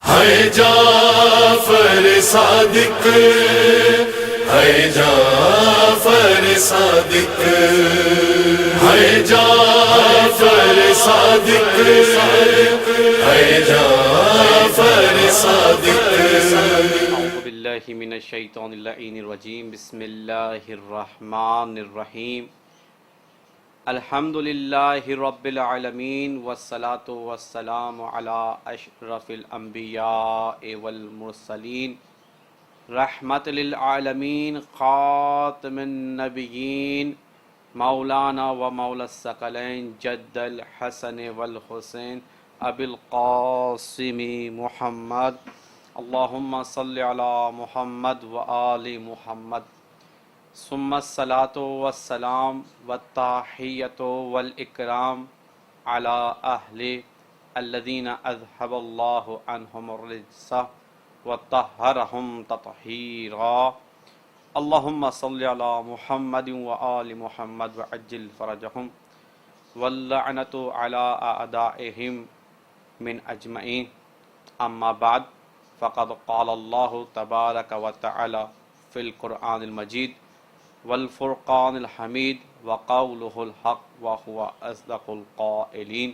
ہے جعفر صادق، ہے جعفر صادق، ہے جعفر صادق، ہے جعفر صادق۔ اعوذ باللہ من الشیطان اللعین الرجیم، بسم اللہ الرحمن الرحیم۔ الحمد للہ رب العالمین والصلاة والسلام علی اشرف الانبیاء والمرسلین، رحمت للعالمین، خاتم النبیین، مولانا و مولا الثقلین، جد الحسن والحسین، ابی القاسم محمد، اللہم صل علی محمد و آل محمد، ثم الصلاة والسلام والتحیۃ والاکرام علی اہل الذین اذهب اللہ عنہم الرجس وطہرہم تطہیرا، اللہم صل علی محمد و آل محمد وعجل فرجہم واللعنۃ علی اعدائہم من اجمعین، اما بعد فقد قال اللہ تبارک و تعالی فی القرآن المجید والفرقان الحمید وقولہ الحق وہو اصدق القائلین۔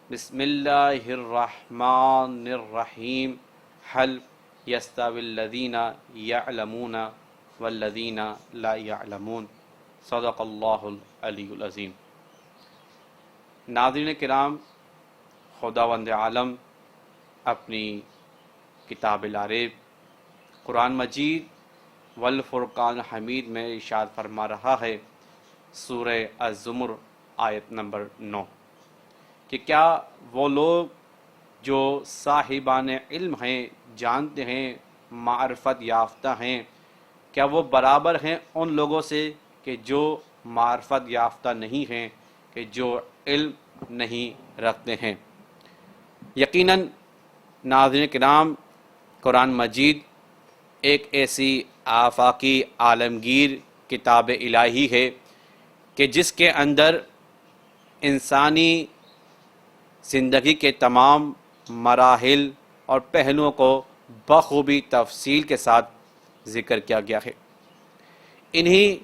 بسم اللہ الرحمن الرحیم، هل یستوی الذین یعلمون والذین لا یعلمون، صدق اللہ العلی العظیم۔ ناظرین کرام، خداوند عالم اپنی کتاب العریب قرآن مجید والفرقان الحمید میں ارشاد فرما رہا ہے، سورہ الزمر آیت نمبر 9، کہ کیا وہ لوگ جو صاحبان علم ہیں، جانتے ہیں، معرفت یافتہ ہیں، کیا وہ برابر ہیں ان لوگوں سے کہ جو معرفت یافتہ نہیں ہیں، کہ جو علم نہیں رکھتے ہیں؟ یقیناً ناظرین کرام، قرآن مجید ایک ایسی آفاقی عالمگیر کتاب الہی ہے کہ جس کے اندر انسانی زندگی کے تمام مراحل اور پہلوؤں کو بخوبی تفصیل کے ساتھ ذکر کیا گیا ہے۔ انہی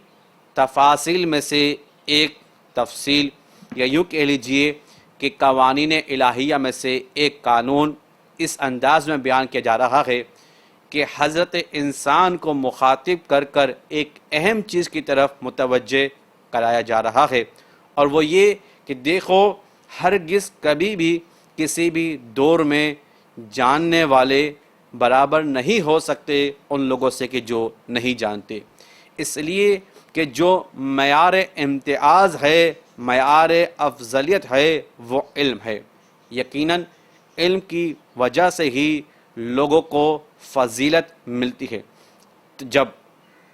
تفاصیل میں سے ایک تفصیل، یا یوں کہہ لیجئے کہ قوانین الہیہ میں سے ایک قانون اس انداز میں بیان کیا جا رہا ہے کہ حضرت انسان کو مخاطب کر کر ایک اہم چیز کی طرف متوجہ کرایا جا رہا ہے، اور وہ یہ کہ دیکھو، ہرگز کبھی بھی کسی بھی دور میں جاننے والے برابر نہیں ہو سکتے ان لوگوں سے کہ جو نہیں جانتے، اس لیے کہ جو معیار امتیاز ہے، معیار افضلیت ہے، وہ علم ہے۔ یقیناً علم کی وجہ سے ہی لوگوں کو فضیلت ملتی ہے۔ جب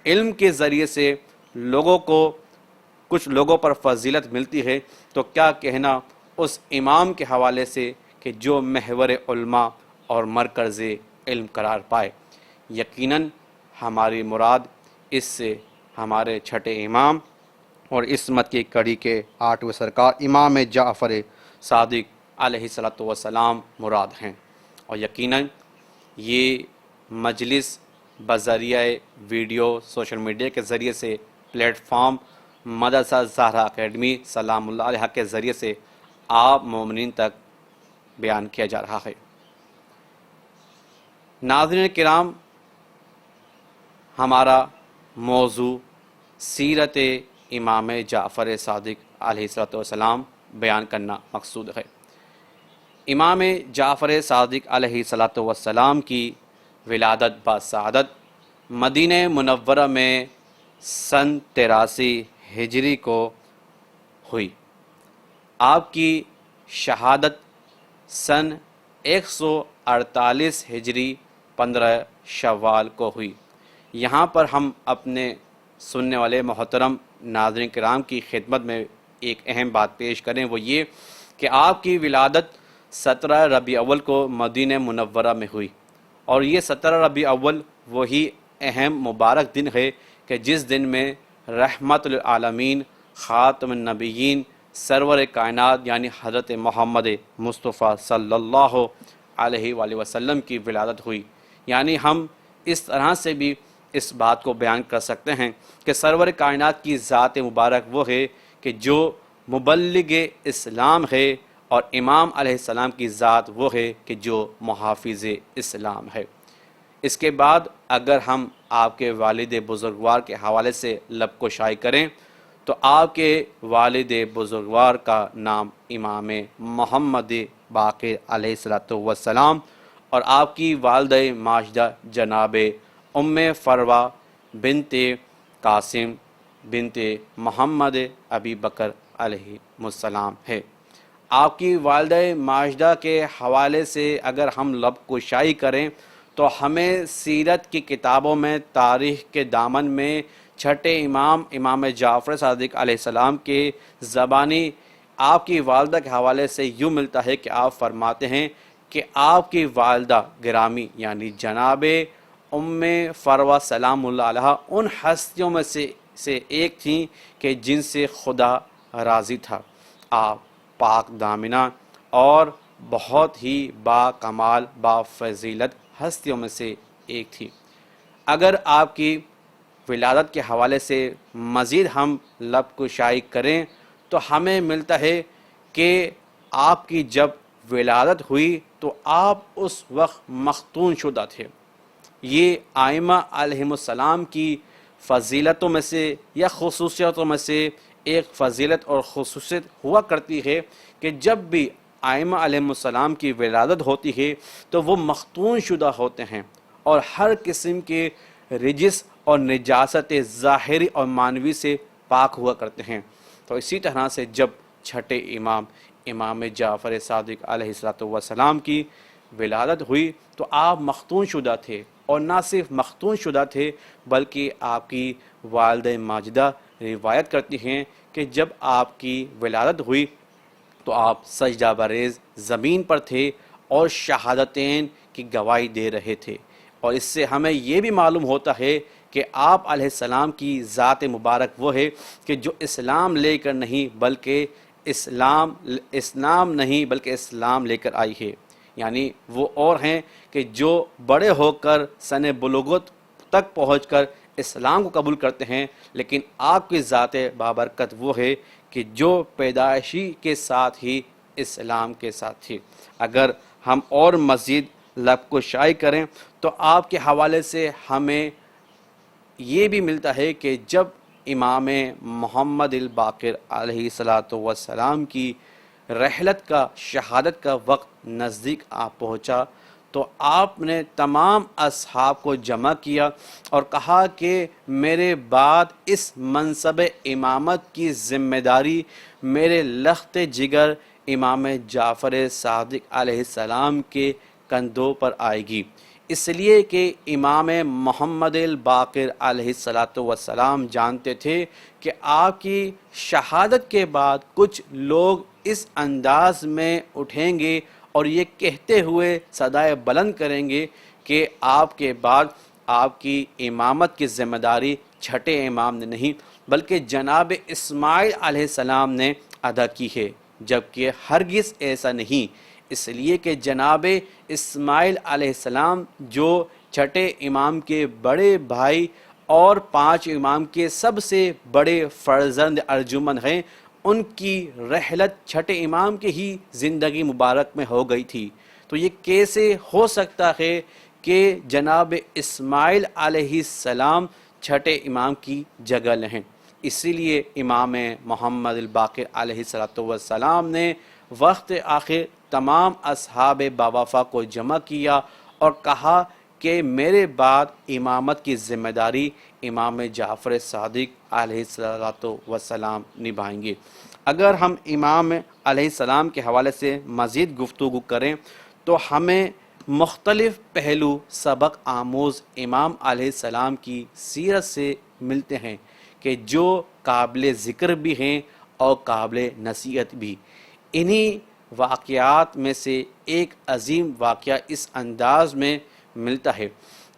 علم کے ذریعے سے لوگوں کو کچھ لوگوں پر فضیلت ملتی ہے تو کیا کہنا اس امام کے حوالے سے کہ جو محور علماء اور مرکز علم قرار پائے۔ یقیناً ہماری مراد اس سے ہمارے چھٹے امام اور عصمت کی کڑی کے 8ویں سرکار امام جعفر صادق علیہ السلام مراد ہیں، اور یقیناً یہ مجلس بذریعہ ویڈیو سوشل میڈیا کے ذریعے سے پلیٹ فارم مدرسہ زہرا اکیڈمی سلام اللہ علیہ کے ذریعے سے آپ مومنین تک بیان کیا جا رہا ہے۔ ناظرین کرام، ہمارا موضوع سیرت امام جعفر صادق علیہ السلام بیان کرنا مقصود ہے۔ امام جعفر صادق علیہ السلام کی ولادت بسعادت مدینہ منورہ میں سن 83 ہجری کو ہوئی۔ آپ کی شہادت سن 148 ہجری 15 شوال کو ہوئی۔ یہاں پر ہم اپنے سننے والے محترم ناظرین کرام کی خدمت میں ایک اہم بات پیش کریں، وہ یہ کہ آپ کی ولادت 17 ربیع اول کو مدینہ منورہ میں ہوئی، اور یہ 17 ربیع اول وہی اہم مبارک دن ہے کہ جس دن میں رحمت للعالمین، خاتم النبیین، سرور کائنات یعنی حضرت محمد مصطفیٰ صلی اللہ علیہ وآلہ وسلم کی ولادت ہوئی۔ یعنی ہم اس طرح سے بھی اس بات کو بیان کر سکتے ہیں کہ سرور کائنات کی ذات مبارک وہ ہے کہ جو مبلغ اسلام ہے، اور امام علیہ السلام کی ذات وہ ہے کہ جو محافظ اسلام ہے۔ اس کے بعد اگر ہم آپ کے والد بزرگوار کے حوالے سے لب کشائی کریں تو آپ کے والد بزرگوار کا نام امام محمد باقر علیہ السلام اور آپ کی والدہ ماجدہ جناب ام فروہ بنت قاسم بنت محمد ابی بکر علیہ السلام ہے۔ آپ کی والدہ ماجدہ کے حوالے سے اگر ہم لب کشائی کریں تو ہمیں سیرت کی کتابوں میں تاریخ کے دامن میں چھٹے امام جعفر صادق علیہ السلام کے زبانی آپ کی والدہ کے حوالے سے یوں ملتا ہے کہ آپ فرماتے ہیں کہ آپ کی والدہ گرامی یعنی جناب ام فروہ سلام اللہ علیہ ان ہستیوں میں سے ایک تھیں کہ جن سے خدا راضی تھا۔ آپ پاک دامنہ اور بہت ہی با کمال با فضیلت ہستیوں میں سے ایک تھی۔ اگر آپ کی ولادت کے حوالے سے مزید ہم لب کشائی کریں تو ہمیں ملتا ہے کہ آپ کی جب ولادت ہوئی تو آپ اس وقت مختون شدہ تھے۔ یہ ائمہ علیہم السلام کی فضیلتوں میں سے یا خصوصیتوں میں سے ایک فضیلت اور خصوصیت ہوا کرتی ہے کہ جب بھی ائمہ علیہم السلام کی ولادت ہوتی ہے تو وہ مختون شدہ ہوتے ہیں اور ہر قسم کے رجس اور نجاست ظاہری اور معنوی سے پاک ہوا کرتے ہیں۔ تو اسی طرح سے جب چھٹے امام جعفر صادق علیہ السلام کی ولادت ہوئی تو آپ مختون شدہ تھے، اور نہ صرف مختون شدہ تھے بلکہ آپ کی والدہ ماجدہ روایت کرتی ہیں کہ جب آپ کی ولادت ہوئی تو آپ سجدہ بریز زمین پر تھے اور شہادتین کی گواہی دے رہے تھے۔ اور اس سے ہمیں یہ بھی معلوم ہوتا ہے کہ آپ علیہ السلام کی ذات مبارک وہ ہے کہ جو اسلام لے کر نہیں بلکہ اسلام نہیں بلکہ اسلام لے کر آئی ہے۔ یعنی وہ اور ہیں کہ جو بڑے ہو کر سن بلوغت تک پہنچ کر اسلام کو قبول کرتے ہیں، لیکن آپ کی ذات بابرکت وہ ہے کہ جو پیدائشی کے ساتھ ہی اسلام کے ساتھ تھی۔ اگر ہم اور مزید لب کشائی کریں تو آپ کے حوالے سے ہمیں یہ بھی ملتا ہے کہ جب امام محمد الباقر علیہ السلام کی رحلت کا شہادت کا وقت نزدیک آ پہنچا تو آپ نے تمام اصحاب کو جمع کیا اور کہا کہ میرے بعد اس منصب امامت کی ذمہ داری میرے لخت جگر امام جعفر صادق علیہ السلام کے کندھوں پر آئے گی، اس لیے کہ امام محمد الباقر علیہ السلام جانتے تھے کہ آپ کی شہادت کے بعد کچھ لوگ اس انداز میں اٹھیں گے اور یہ کہتے ہوئے صدائے بلند کریں گے کہ آپ کے بعد آپ کی امامت کی ذمہ داری چھٹے امام نے نہیں بلکہ جناب اسماعیل علیہ السلام نے ادا کی ہے، جبکہ ہرگز ایسا نہیں، اس لیے کہ جناب اسماعیل علیہ السلام جو چھٹے امام کے بڑے بھائی اور 5 امام کے سب سے بڑے فرزند ارجمند ہیں، ان کی رحلت چھٹے امام کے ہی زندگی مبارک میں ہو گئی تھی۔ تو یہ کیسے ہو سکتا ہے کہ جناب اسماعیل علیہ السلام چھٹے امام کی جگہ لیں؟ اسی لیے امام محمد الباقر علیہ السلام نے وقت آخر تمام اصحاب باوفا کو جمع کیا اور کہا کہ میرے بعد امامت کی ذمہ داری امام جعفر صادق علیہ السلام نبھائیں گے۔ اگر ہم امام علیہ السلام کے حوالے سے مزید گفتگو کریں تو ہمیں مختلف پہلو سبق آموز امام علیہ السلام کی سیرت سے ملتے ہیں کہ جو قابل ذکر بھی ہیں اور قابل نصیحت بھی۔ انہی واقعات میں سے ایک عظیم واقعہ اس انداز میں ملتا ہے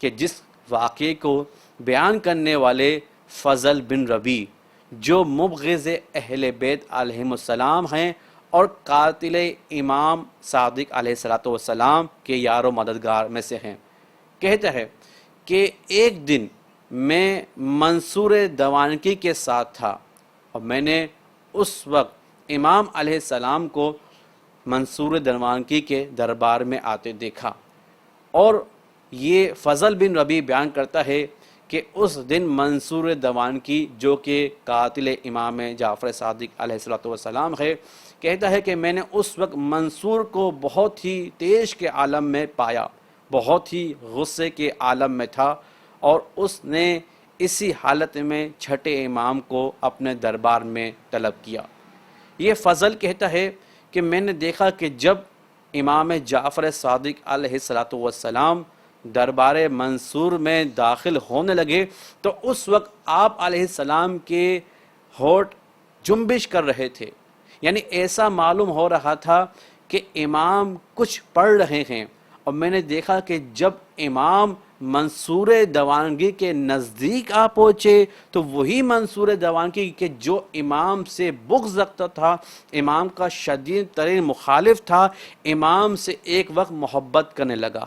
کہ جس واقعے کو بیان کرنے والے فضل بن ربیع جو مبغض اہل بیت علیہم السلام ہیں اور قاتل امام صادق علیہ السلام کے یار و مددگار میں سے ہیں۔ کہتا ہے کہ ایک دن میں منصور دوانکی کے ساتھ تھا اور میں نے اس وقت امام علیہ السلام کو منصور دوانکی کے دربار میں آتے دیکھا۔ اور یہ فضل بن ربیع بیان کرتا ہے کہ اس دن منصور دوانکی جو کہ قاتل امام جعفر صادق علیہ السلام ہے، کہتا ہے کہ میں نے اس وقت منصور کو بہت ہی تیش کے عالم میں پایا، بہت ہی غصے کے عالم میں تھا، اور اس نے اسی حالت میں چھٹے امام کو اپنے دربار میں طلب کیا۔ یہ فضل کہتا ہے کہ میں نے دیکھا کہ جب امام جعفر صادق علیہ السلام دربار منصور میں داخل ہونے لگے تو اس وقت آپ علیہ السلام کے ہونٹ جنبش کر رہے تھے، یعنی ایسا معلوم ہو رہا تھا کہ امام کچھ پڑھ رہے ہیں۔ اور میں نے دیکھا کہ جب امام منصور دوانگی کے نزدیک آ پہنچے تو وہی منصور دوانگی کہ جو امام سے بغض رکھتا تھا، امام کا شدید ترین مخالف تھا، امام سے ایک وقت محبت کرنے لگا۔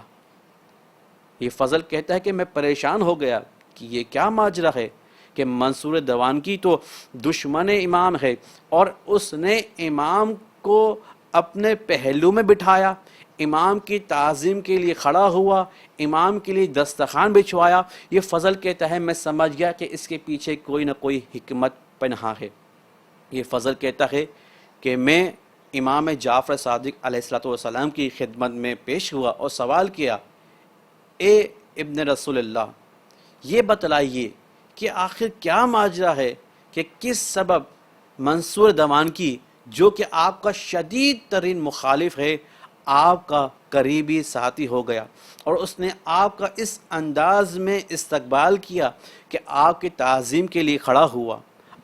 یہ فضل کہتا ہے کہ میں پریشان ہو گیا کہ یہ کیا ماجرا ہے کہ منصور دوانگی تو دشمن امام ہے اور اس نے امام کو اپنے پہلو میں بٹھایا، امام کی تعظیم کے لیے کھڑا ہوا، امام کے لیے دسترخوان بچھوایا۔ یہ فضل کہتا ہے میں سمجھ گیا کہ اس کے پیچھے کوئی نہ کوئی حکمت پنہاں ہے۔ یہ فضل کہتا ہے کہ میں امام جعفر صادق علیہ السلام کی خدمت میں پیش ہوا اور سوال کیا، اے ابن رسول اللہ، یہ بتلائیے کہ آخر کیا ماجرا ہے کہ کس سبب منصور دوانکی جو کہ آپ کا شدید ترین مخالف ہے، آپ کا قریبی ساتھی ہو گیا اور اس نے آپ کا اس انداز میں استقبال کیا کہ آپ کی تعظیم کے لیے کھڑا ہوا،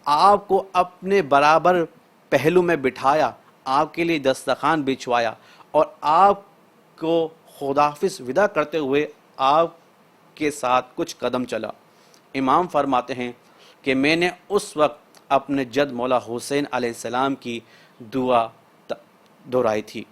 آپ کو اپنے برابر پہلو میں بٹھایا، آپ کے لیے دسترخوان بچھوایا اور آپ کو خداحافظ ودا کرتے ہوئے آپ کے ساتھ کچھ قدم چلا۔ امام فرماتے ہیں کہ میں نے اس وقت اپنے جد مولا حسین علیہ السلام کی دعا دہرائی تھی۔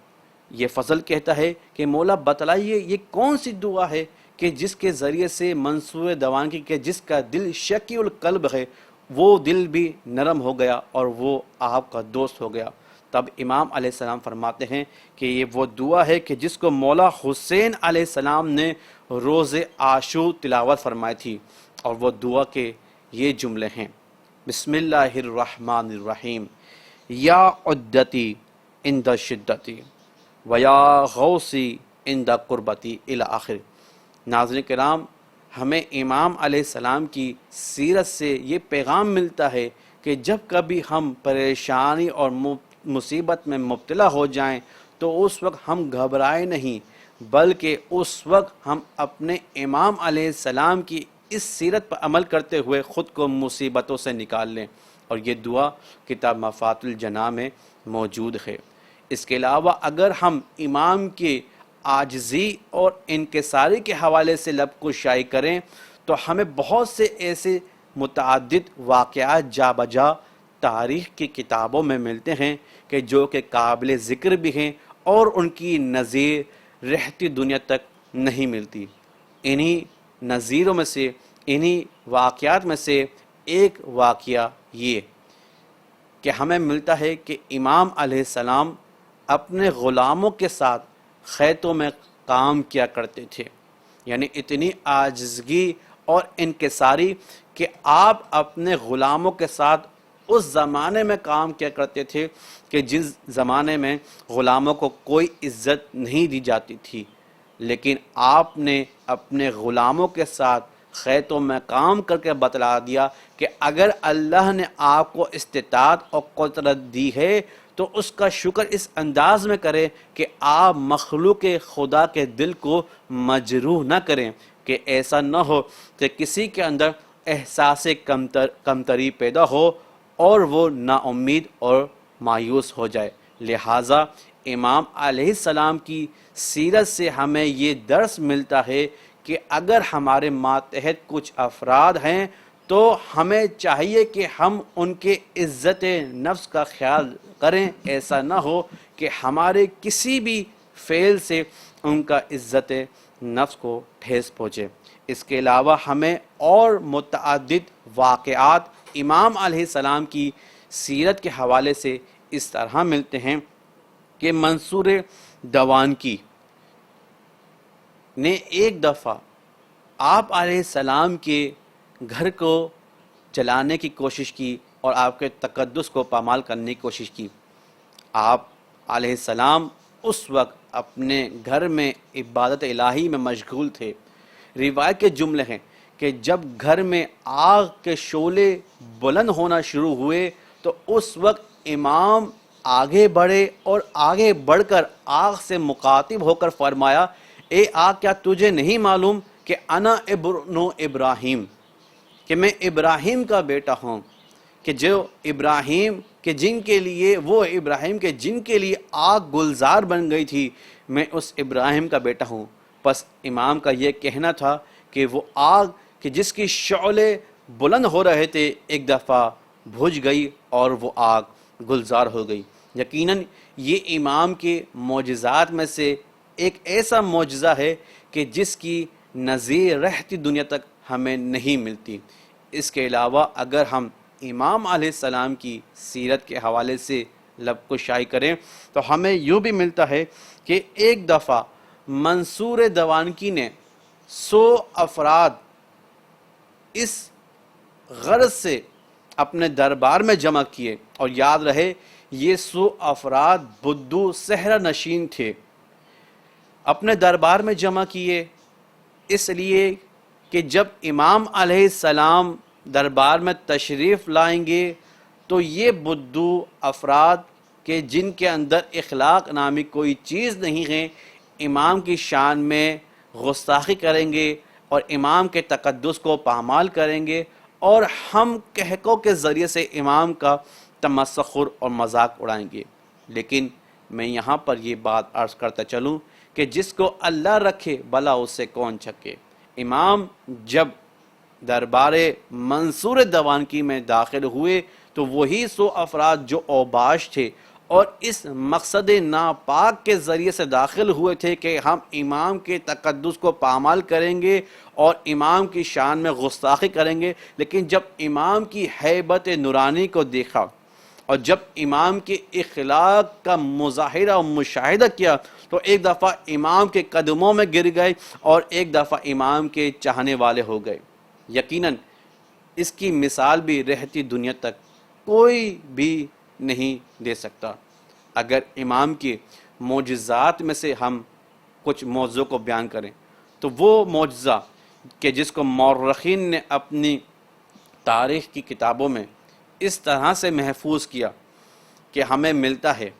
یہ فضل کہتا ہے کہ مولا بتلائیے یہ کون سی دعا ہے کہ جس کے ذریعے سے منصور دوانکی کے جس کا دل شکی القلب ہے وہ دل بھی نرم ہو گیا اور وہ آپ کا دوست ہو گیا۔ تب امام علیہ السلام فرماتے ہیں کہ یہ وہ دعا ہے کہ جس کو مولا حسین علیہ السلام نے روز عاشور تلاوت فرمائی تھی، اور وہ دعا کے یہ جملے ہیں، بسم اللہ الرحمن الرحیم، یا عدتی عند شدتی ویا غوثی عند قربتی الی آخر۔ ناظرین کرام، ہمیں امام علیہ السلام کی سیرت سے یہ پیغام ملتا ہے کہ جب کبھی ہم پریشانی اور مصیبت میں مبتلا ہو جائیں تو اس وقت ہم گھبرائے نہیں، بلکہ اس وقت ہم اپنے امام علیہ السلام کی اس سیرت پر عمل کرتے ہوئے خود کو مصیبتوں سے نکال لیں، اور یہ دعا کتاب مفاتح الجناح میں موجود ہے۔ اس کے علاوہ اگر ہم امام کی عاجزی اور انکساری کے حوالے سے لب کشائی کریں تو ہمیں بہت سے ایسے متعدد واقعات جا بجا تاریخ کی کتابوں میں ملتے ہیں کہ جو کہ قابل ذکر بھی ہیں اور ان کی نظیر رہتی دنیا تک نہیں ملتی۔ انہی نظیروں میں سے، انہی واقعات میں سے ایک واقعہ یہ کہ ہمیں ملتا ہے کہ امام علیہ السلام اپنے غلاموں کے ساتھ خیتوں میں کام کیا کرتے تھے، یعنی اتنی عاجزگی اور انکساری کہ آپ اپنے غلاموں کے ساتھ اس زمانے میں کام کیا کرتے تھے کہ جس زمانے میں غلاموں کو کوئی عزت نہیں دی جاتی تھی، لیکن آپ نے اپنے غلاموں کے ساتھ خیتوں میں کام کر کے بتلا دیا کہ اگر اللہ نے آپ کو استطاعت اور قدرت دی ہے تو اس کا شکر اس انداز میں کریں کہ آپ مخلوق خدا کے دل کو مجروح نہ کریں، کہ ایسا نہ ہو کہ کسی کے اندر احساس کمتری پیدا ہو اور وہ نا امید اور مایوس ہو جائے۔ لہٰذا امام علیہ السلام کی سیرت سے ہمیں یہ درس ملتا ہے کہ اگر ہمارے ماتحت کچھ افراد ہیں تو ہمیں چاہیے کہ ہم ان کے عزت نفس کا خیال کریں، ایسا نہ ہو کہ ہمارے کسی بھی فعل سے ان کا عزت نفس کو ٹھیس پہنچے۔ اس کے علاوہ ہمیں اور متعدد واقعات امام علیہ السلام کی سیرت کے حوالے سے اس طرح ملتے ہیں کہ منصور دوانکی نے ایک دفعہ آپ علیہ السلام کے گھر کو جلانے کی کوشش کی اور آپ کے تقدس کو پامال کرنے کی کوشش کی۔ آپ علیہ السلام اس وقت اپنے گھر میں عبادت الہی میں مشغول تھے۔ روایت کے جملے ہیں کہ جب گھر میں آگ کے شعلے بلند ہونا شروع ہوئے تو اس وقت امام آگے بڑھے اور آگے بڑھ کر آگ سے مخاطب ہو کر فرمایا، اے آگ، کیا تجھے نہیں معلوم کہ انا ابن ابراہیم، کہ میں ابراہیم کا بیٹا ہوں، کہ جو ابراہیم کے جن کے لیے وہ ابراہیم کے جن کے لیے آگ گلزار بن گئی تھی، میں اس ابراہیم کا بیٹا ہوں۔ پس امام کا یہ کہنا تھا کہ وہ آگ کہ جس کی شعلے بلند ہو رہے تھے ایک دفعہ بجھ گئی اور وہ آگ گلزار ہو گئی۔ یقیناً یہ امام کے معجزات میں سے ایک ایسا معجزہ ہے کہ جس کی نظیر رہتی دنیا تک ہمیں نہیں ملتی۔ اس کے علاوہ اگر ہم امام علیہ السلام کی سیرت کے حوالے سے لب کشائی کریں تو ہمیں یوں بھی ملتا ہے کہ ایک دفعہ منصور دوانکی نے 100 افراد اس غرض سے اپنے دربار میں جمع کیے، اور یاد رہے یہ 100 افراد بدو صحرا نشین تھے، اپنے دربار میں جمع کیے اس لیے کہ جب امام علیہ السلام دربار میں تشریف لائیں گے تو یہ بدو افراد کہ جن کے اندر اخلاق نامی کوئی چیز نہیں ہے، امام کی شان میں گستاخی کریں گے اور امام کے تقدس کو پامال کریں گے، اور ہم کہکوں کے ذریعے سے امام کا تمسخر اور مذاق اڑائیں گے۔ لیکن میں یہاں پر یہ بات عرض کرتا چلوں کہ جس کو اللہ رکھے بھلا اس سے کون چھکے۔ امام جب دربار منصور دوانکی میں داخل ہوئے تو وہی 100 افراد جو اوباش تھے اور اس مقصد ناپاک کے ذریعے سے داخل ہوئے تھے کہ ہم امام کے تقدس کو پامال کریں گے اور امام کی شان میں گستاخی کریں گے، لیکن جب امام کی ہیبت نورانی کو دیکھا اور جب امام کے اخلاق کا مظاہرہ اور مشاہدہ کیا تو ایک دفعہ امام کے قدموں میں گر گئے اور ایک دفعہ امام کے چاہنے والے ہو گئے۔ یقیناً اس کی مثال بھی رہتی دنیا تک کوئی بھی نہیں دے سکتا۔ اگر امام کے معجزات میں سے ہم کچھ موضوع کو بیان کریں تو وہ معجزہ کہ جس کو مورخین نے اپنی تاریخ کی کتابوں میں اس طرح سے محفوظ کیا کہ ہمیں ملتا ہے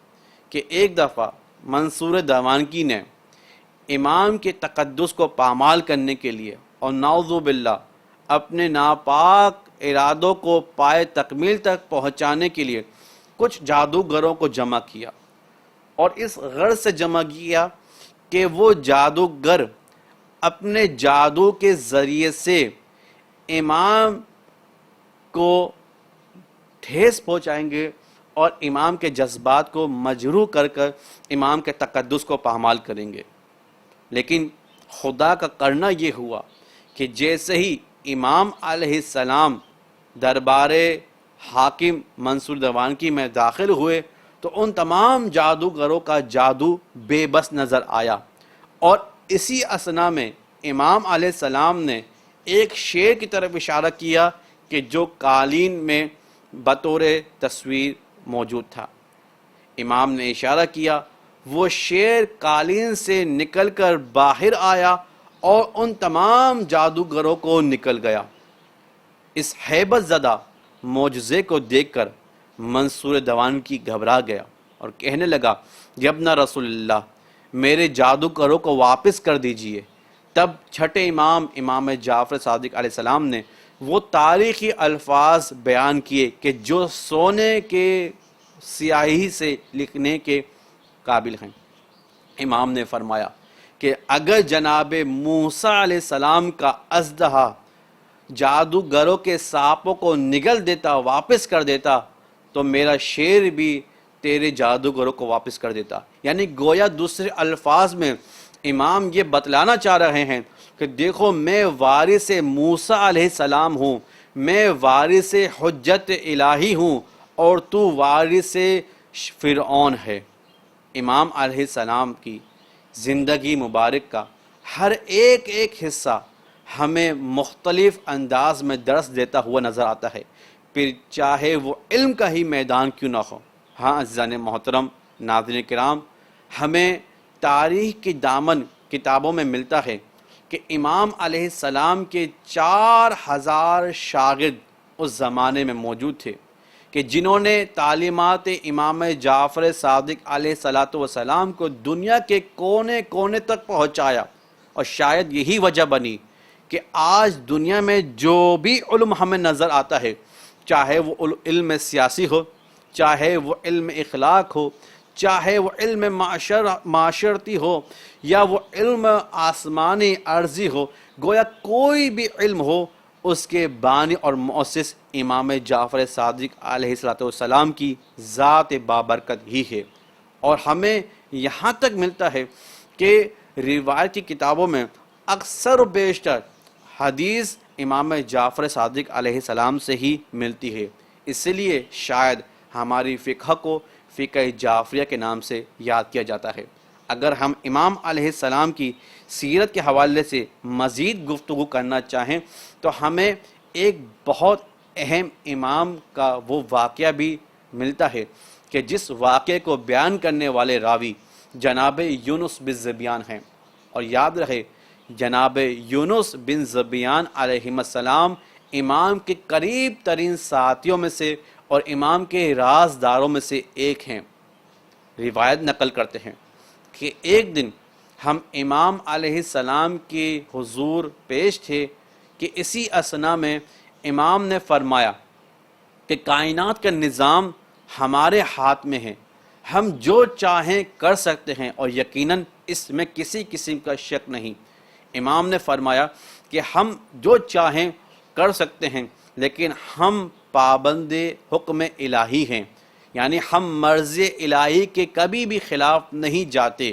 کہ ایک دفعہ منصور دوانکی نے امام کے تقدس کو پامال کرنے کے لیے اور نعوذ باللہ اپنے ناپاک ارادوں کو پائے تکمیل تک پہنچانے کے لیے کچھ جادوگروں کو جمع کیا، اور اس غرض سے جمع کیا کہ وہ جادوگر اپنے جادو کے ذریعے سے امام کو ٹھیس پہنچائیں گے اور امام کے جذبات کو مجروح کر کر امام کے تقدس کو پامال کریں گے۔ لیکن خدا کا کرنا یہ ہوا کہ جیسے ہی امام علیہ السلام دربار حاکم منصور دوانکی میں داخل ہوئے تو ان تمام جادوگروں کا جادو بے بس نظر آیا، اور اسی اثنا میں امام علیہ السلام نے ایک شیر کی طرف اشارہ کیا کہ جو قالین میں بطور تصویر موجود تھا۔ امام نے اشارہ کیا، وہ شیر قالین سے نکل کر باہر آیا اور ان تمام جادوگروں کو نکل گیا۔ اس ہیبت زدہ معجزے کو دیکھ کر منصور دوانکی گھبرا گیا اور کہنے لگا، یبن رسول اللہ، میرے جادوگروں کو واپس کر دیجئے۔ تب چھٹے امام جعفر صادق علیہ السلام نے وہ تاریخی الفاظ بیان کیے کہ جو سونے کے سیاہی سے لکھنے کے قابل ہیں۔ امام نے فرمایا کہ اگر جناب موسیٰ علیہ السلام کا اژدہا جادوگروں کے سانپوں کو نگل دیتا، واپس کر دیتا، تو میرا شیر بھی تیرے جادوگروں کو واپس کر دیتا۔ یعنی گویا دوسرے الفاظ میں امام یہ بتلانا چاہ رہے ہیں کہ دیکھو میں وارث موسیٰ علیہ السلام ہوں، میں وارث حجت الہی ہوں، اور تو وارث فرعون ہے۔ امام علیہ السلام کی زندگی مبارک کا ہر ایک حصہ ہمیں مختلف انداز میں درس دیتا ہوا نظر آتا ہے، پھر چاہے وہ علم کا ہی میدان کیوں نہ ہو۔ ہاں عزیزان محترم، ناظرین کرام، ہمیں تاریخ کی دامن کتابوں میں ملتا ہے کہ امام علیہ السلام کے 4000 شاگرد اس زمانے میں موجود تھے کہ جنہوں نے تعلیمات امام جعفر صادق علیہ السلام کو دنیا کے کونے کونے تک پہنچایا، اور شاید یہی وجہ بنی کہ آج دنیا میں جو بھی علم ہمیں نظر آتا ہے، چاہے وہ علم سیاسی ہو، چاہے وہ علم اخلاق ہو، چاہے وہ علم معاشرتی ہو، یا وہ علم آسمانی ارضی ہو، گویا کوئی بھی علم ہو، اس کے بانی اور مؤسس امام جعفر صادق علیہ السلام کی ذات بابرکت ہی ہے۔ اور ہمیں یہاں تک ملتا ہے کہ روایت کی کتابوں میں اکثر و بیشتر حدیث امام جعفر صادق علیہ السلام سے ہی ملتی ہے، اس لیے شاید ہماری فقہ کو فقہ جعفریہ کے نام سے یاد کیا جاتا ہے۔ اگر ہم امام علیہ السلام کی سیرت کے حوالے سے مزید گفتگو کرنا چاہیں تو ہمیں ایک بہت اہم امام کا وہ واقعہ بھی ملتا ہے کہ جس واقعے کو بیان کرنے والے راوی جناب یونس بن ذبیان ہیں، اور یاد رہے جناب یونس بن ذبیان علیہ السلام امام کے قریب ترین ساتھیوں میں سے اور امام کے رازداروں میں سے ایک ہیں۔ روایت نقل کرتے ہیں کہ ایک دن ہم امام علیہ السلام کے حضور پیش تھے کہ اسی اثنا میں امام نے فرمایا کہ کائنات کا نظام ہمارے ہاتھ میں ہے، ہم جو چاہیں کر سکتے ہیں، اور یقیناً اس میں کسی قسم کا شک نہیں۔ امام نے فرمایا کہ ہم جو چاہیں کر سکتے ہیں، لیکن ہم پابند حکم الہی ہیں، یعنی ہم مرض الہی کے کبھی بھی خلاف نہیں جاتے۔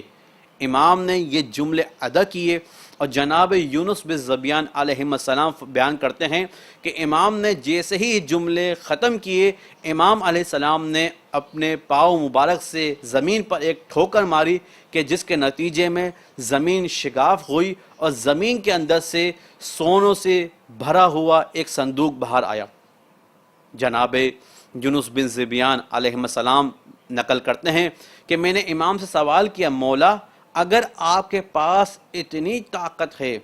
امام نے یہ جملے ادا کیے، اور جناب یونس بن ذبیان علیہ السلام بیان کرتے ہیں کہ امام نے جیسے ہی جملے ختم کیے، امام علیہ السلام نے اپنے پاؤں مبارک سے زمین پر ایک ٹھوکر ماری کہ جس کے نتیجے میں زمین شگاف ہوئی، اور زمین کے اندر سے سونوں سے بھرا ہوا ایک صندوق باہر آیا۔ جناب یونس بن ذبیان علیہ السلام نقل کرتے ہیں کہ میں نے امام سے سوال کیا، مولا اگر آپ کے پاس اتنی طاقت ہے،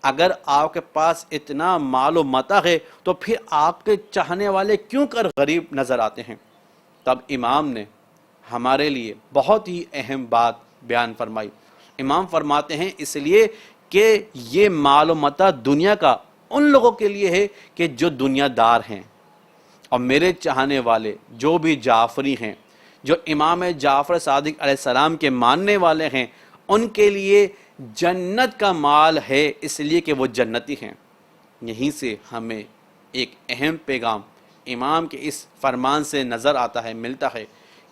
اگر آپ کے پاس اتنا مال و متاع ہے، تو پھر آپ کے چاہنے والے کیوں کر غریب نظر آتے ہیں؟ تب امام نے ہمارے لیے بہت ہی اہم بات بیان فرمائی۔ امام فرماتے ہیں اس لیے کہ یہ مال و متاع دنیا کا ان لوگوں کے لیے ہے کہ جو دنیا دار ہیں، اور میرے چاہنے والے جو بھی جعفری ہیں، جو امام جعفر صادق علیہ السلام کے ماننے والے ہیں، ان کے لیے جنت کا مال ہے، اس لیے کہ وہ جنتی ہیں۔ یہیں سے ہمیں ایک اہم پیغام امام کے اس فرمان سے نظر آتا ہے، ملتا ہے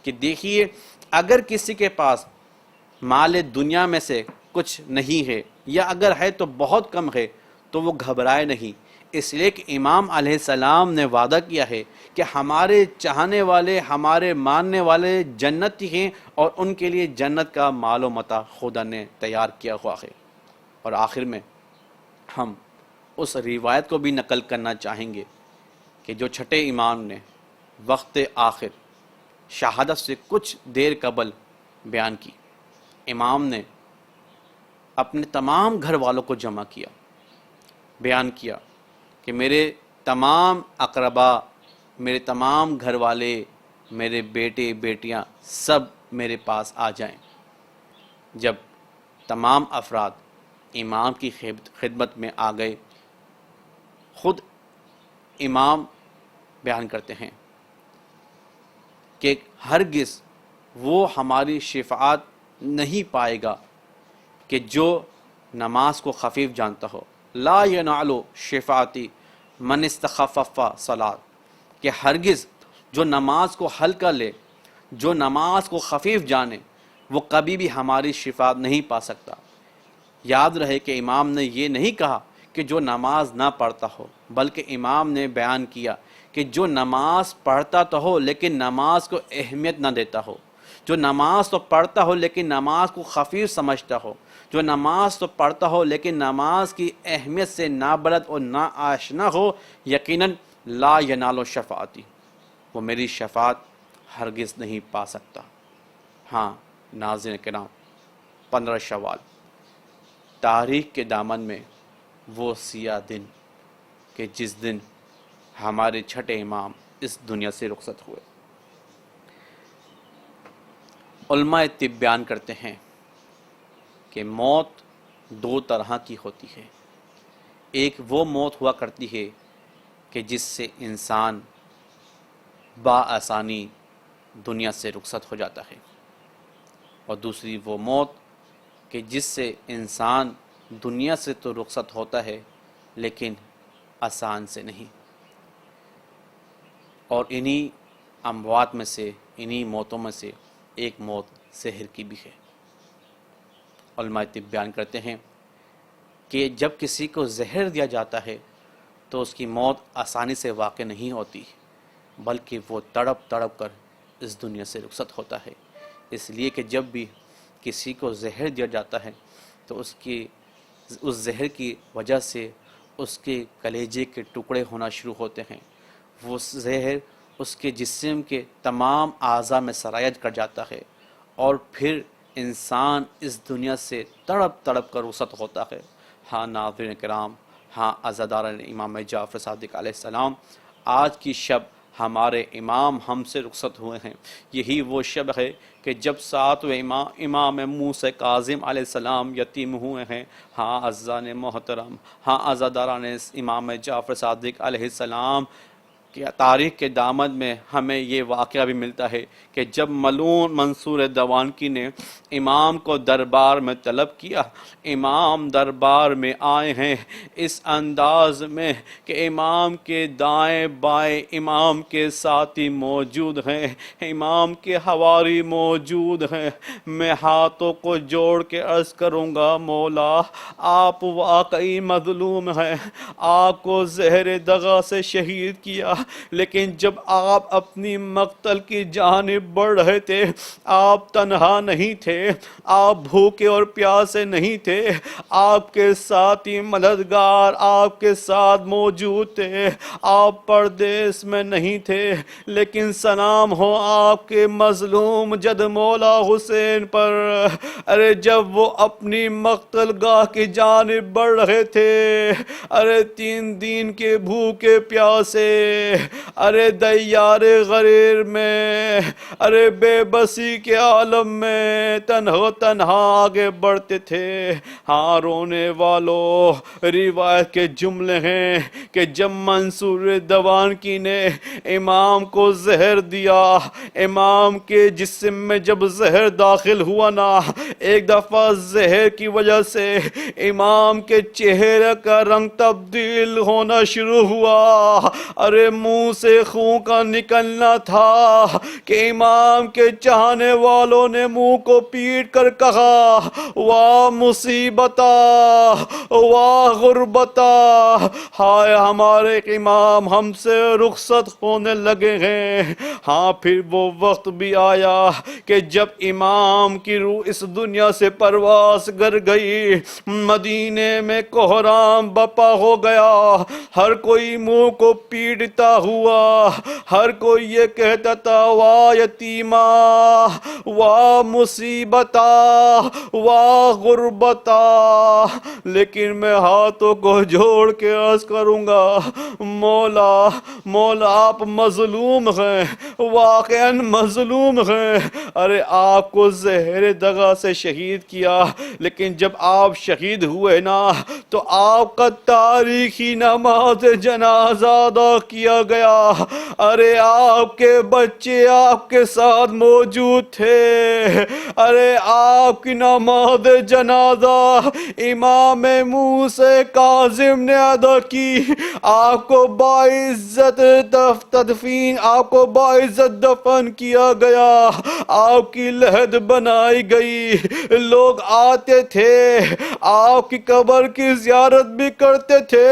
کہ دیکھیے اگر کسی کے پاس مال دنیا میں سے کچھ نہیں ہے، یا اگر ہے تو بہت کم ہے، تو وہ گھبرائے نہیں، اس لیے کہ امام علیہ السلام نے وعدہ کیا ہے کہ ہمارے چاہنے والے، ہمارے ماننے والے جنتی ہیں، اور ان کے لیے جنت کا مال و متاع خدا نے تیار کیا ہوا ہے۔ اور آخر میں ہم اس روایت کو بھی نقل کرنا چاہیں گے کہ جو چھٹے امام نے وقت آخر شہادت سے کچھ دیر قبل بیان کی۔ امام نے اپنے تمام گھر والوں کو جمع کیا، بیان کیا کہ میرے تمام اقربا، میرے تمام گھر والے، میرے بیٹے بیٹیاں سب میرے پاس آ جائیں۔ جب تمام افراد امام کی خدمت میں آ گئے، خود امام بیان کرتے ہیں کہ ہرگز وہ ہماری شفاعت نہیں پائے گا کہ جو نماز کو خفیف جانتا ہو۔ لا ینال شفاعتی من استخفف صلاۃ، کہ ہرگز جو نماز کو ہلکا لے، جو نماز کو خفیف جانے، وہ کبھی بھی ہماری شفاعت نہیں پا سکتا۔ یاد رہے کہ امام نے یہ نہیں کہا کہ جو نماز نہ پڑھتا ہو، بلکہ امام نے بیان کیا کہ جو نماز پڑھتا تو ہو لیکن نماز کو اہمیت نہ دیتا ہو، جو نماز تو پڑھتا ہو لیکن نماز کو خفیف سمجھتا ہو، جو نماز تو پڑھتا ہو لیکن نماز کی اہمیت سے نابلد اور نا آشنا ہو، یقیناً لا ینال شفاعتی، وہ میری شفاعت ہرگز نہیں پا سکتا۔ ہاں ناظرین کرام، 15 شوال تاریخ کے دامن میں وہ سیاہ دن کہ جس دن ہمارے چھٹے امام اس دنیا سے رخصت ہوئے۔ علماء طب بیان کرتے ہیں کہ موت 2 طرح کی ہوتی ہے۔ ایک وہ موت ہوا کرتی ہے کہ جس سے انسان بآسانی دنیا سے رخصت ہو جاتا ہے، اور دوسری وہ موت کہ جس سے انسان دنیا سے تو رخصت ہوتا ہے لیکن آسان سے نہیں۔ اور انہی اموات میں سے، انہی موتوں میں سے ایک موت زہر کی بھی ہے۔ علماء طب بیان کرتے ہیں کہ جب کسی کو زہر دیا جاتا ہے تو اس کی موت آسانی سے واقع نہیں ہوتی، بلکہ وہ تڑپ تڑپ کر اس دنیا سے رخصت ہوتا ہے۔ اس لیے کہ جب بھی کسی کو زہر دیا جاتا ہے تو اس زہر کی وجہ سے اس کے کلیجے کے ٹکڑے ہونا شروع ہوتے ہیں۔ وہ زہر اس کے جسم کے تمام اعضاء میں سرایت کر جاتا ہے، اور پھر انسان اس دنیا سے تڑپ تڑپ کر رخصت ہوتا ہے۔ ہاں ناظرین کرام، ہاں عزاداران امام جعفر صادق علیہ السلام، آج کی شب ہمارے امام ہم سے رخصت ہوئے ہیں۔ یہی وہ شب ہے کہ جب 7ویں امام موسیٰ کاظم علیہ السلام یتیم ہوئے ہیں۔ ہاں عزیزان محترم، ہاں عزاداران امام جعفر صادق علیہ السلام کہ تاریخ کے دامن میں ہمیں یہ واقعہ بھی ملتا ہے کہ جب ملعون منصور دوانکی نے امام کو دربار میں طلب کیا، امام دربار میں آئے ہیں اس انداز میں کہ امام کے دائیں بائیں امام کے ساتھی موجود ہیں، امام کے حواری موجود ہیں۔ میں ہاتھوں کو جوڑ کے عرض کروں گا، مولا آپ واقعی مظلوم ہیں، آپ کو زہر دغا سے شہید کیا، لیکن جب آپ اپنی مقتل کی جانب بڑھ رہے تھے آپ تنہا نہیں تھے، آپ بھوکے اور پیاسے نہیں تھے، آپ کے ساتھی مددگار آپ کے ساتھ موجود تھے، آپ پردیس میں نہیں تھے، لیکن سلام ہو آپ کے مظلوم جد مولا حسین پر۔ ارے جب وہ اپنی مقتل گاہ کی جانب بڑھ رہے تھے، ارے 3 دن کے بھوکے پیاسے، ارے دیار غریر میں، ارے بے بسی کے عالم میں تنہا آگے بڑھتے تھے۔ ہاں رونے والوں، روایت کے جملے ہیں کہ جب منصور دوانکی نے امام کو زہر دیا، امام کے جسم میں جب زہر داخل ہوا نا، ایک دفعہ زہر کی وجہ سے امام کے چہرے کا رنگ تبدیل ہونا شروع ہوا، ارے منہ سے خون کا نکلنا تھا کہ امام کے چاہنے والوں نے منہ کو پیٹ کر کہا، واہ مصیبتا، واہ غربتا، ہائے ہمارے امام ہم سے رخصت ہونے لگے ہیں۔ ہاں پھر وہ وقت بھی آیا کہ جب امام کی روح اس دنیا سے پرواز کر گئی، مدینے میں کوہرام بپا ہو گیا، ہر کوئی منہ کو پیٹتا ہوا، ہر کوئی یہ کہتا تھا، واہ یتیمہ، واہ مصیبتا، واہ غربتا۔ لیکن میں ہاتھوں کو جوڑ کے عرض کروں گا، مولا آپ مظلوم ہیں، واقعاً مظلوم ہیں۔ ارے آپ کو زہر دغا سے شہید کیا، لیکن جب آپ شہید ہوئے نا تو آپ کا تاریخی نماز جنازہ ادا کیا کیا گیا. ارے آپ کے بچے آپ کے ساتھ موجود تھے. ارے آپ کی نماز جنازہ امام موسیٰ کاظم نے ادا کی. آپ کو باعزت تدفین، آپ کو باعزت دفن کیا گیا. آپ کی لحد بنائی گئی. لوگ آتے تھے آپ کی قبر کی زیارت بھی کرتے تھے.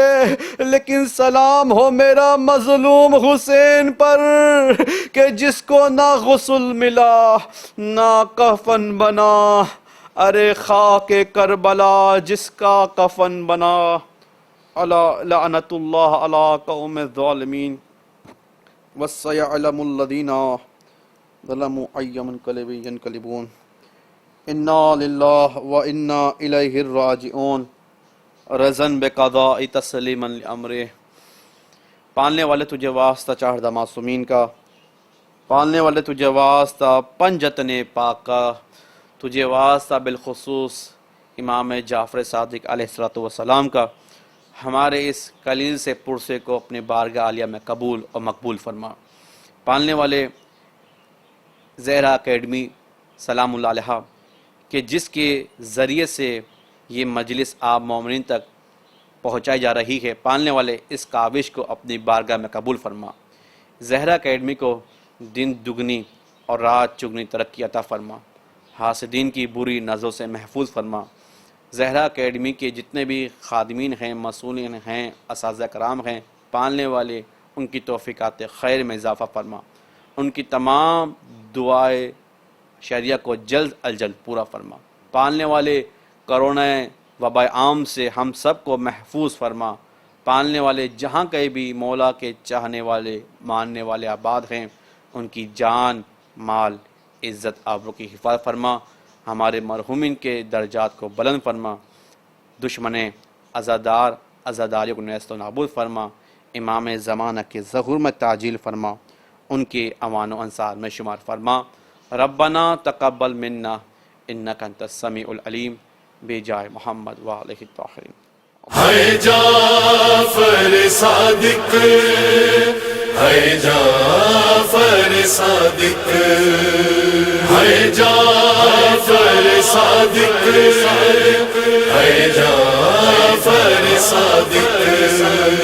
لیکن سلام ہو میرا مظلوم حسین پر کہ جس کو نہ غسل ملا نہ کفن بنا. ارے خاک کربلا جس کا کفن بنا. لعنت اللہ علی قوم الظالمین وسيعلم الذین ظلموا أي منقلب ينقلبون. انا للہ و انا الیہ الراجعون. رضن بقضاء تسلیما لامرہ. پالنے والے تجھے واسطہ چاہدہ معصومین کا، پالنے والے تجھے واسطہ پنجتن پاک کا، تجھے واسطہ بالخصوص امام جعفر صادق علیہ السلام کا. ہمارے اس قلیل سے پرسے کو اپنے بارگاہ عالیہ میں قبول اور مقبول فرما. پالنے والے زہرا اکیڈمی سلام اللہ علیہ کہ جس کے ذریعے سے یہ مجلس آپ مومنین تک پہنچائی جا رہی ہے، پالنے والے اس کاوش کو اپنی بارگاہ میں قبول فرما. زہرا اکیڈمی کو دن دگنی اور رات چگنی ترقی عطا فرما. حاسدین کی بری نظروں سے محفوظ فرما. زہرا اکیڈمی کے جتنے بھی خادمین ہیں، مسئولین ہیں، اساتذہ کرام ہیں، پالنے والے ان کی توفیقات خیر میں اضافہ فرما. ان کی تمام دعائیں شریعہ کو جلد از جلد پورا فرما. پالنے والے کرونا وبا عام سے ہم سب کو محفوظ فرما. پالنے والے جہاں کہیں بھی مولا کے چاہنے والے ماننے والے آباد ہیں، ان کی جان مال عزت آبرو کی حفاظت فرما. ہمارے مرحومین کے درجات کو بلند فرما. دشمن عزاداریوں کو نیست و نابود فرما. امام زمانہ کے ظہور میں تعجیل فرما. ان کے امان و انصار میں شمار فرما. ربنا تقبل منا انک انت السمیع العلیم بجائے محمد وآلہ الطاہرین. ہے جعفر صادق، ہے جعفر صادق، ہے جعفر صادق، ہے جعفر صادق.